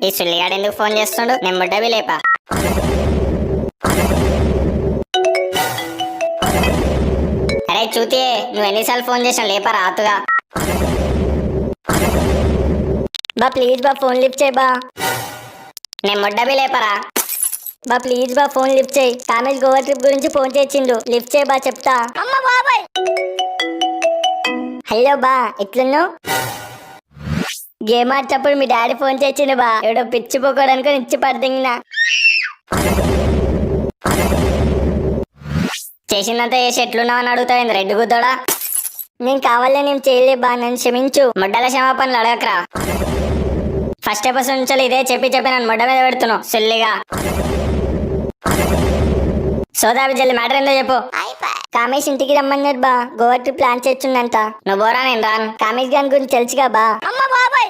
ఈ సుల్లిగాడు ఎందుకు ఫోన్ చేస్తుండు? నేను ముడ్డవి లేపా. అరే చూతియే, నువ్వు ఎన్నిసార్లు ఫోన్ చేసినా లేపా రాతుగా. బా ప్లీజ్ బా ఫోన్ లిఫ్ట్ చేయి బా. నేను ముడ్డవి లేపరా. బా ప్లీజ్ బా ఫోన్ లిఫ్ట్ చేయి. కామేష్ గోవా ట్రిప్ గురించి ఫోన్ చేసిండు, లిఫ్ట్ చేయి బా చెప్తా. హలో బా, ఎట్లున్నావు? గేమ్ ఆడేటప్పుడు మీ డాడీ ఫోన్ చేసిండు బా. ఎవడో పిచ్చిపోకోవడానికి ఇచ్చి పడదింగినా. చేసిందంతా చేసి ఎట్లున్నావు అని అడుగుతావు రెడ్డి గుద్దోడా. నేను కావాలని ఏం చేయలే బా, నన్ను క్షమించు. ముడ్డల క్షమాపణలు అడగకరా. ఫస్ట్ ఎపిసోడ్ నుంచి ఇదే చెప్పి నన్ను ముడ్డ మీద పెడుతున్నావు సుల్లిగా. సోదాబి జల్లి మ్యాటర్ ఏందో చెప్పు. కామేష్ ఇంటికి రమ్మన్నాడు బా, గోవా ట్రిప్ ప్లాన్ చేస్తుండంట. నువ్వు బోరా, నేను రాను. కామేష్ గారి గురించి తెలుసుగా బా.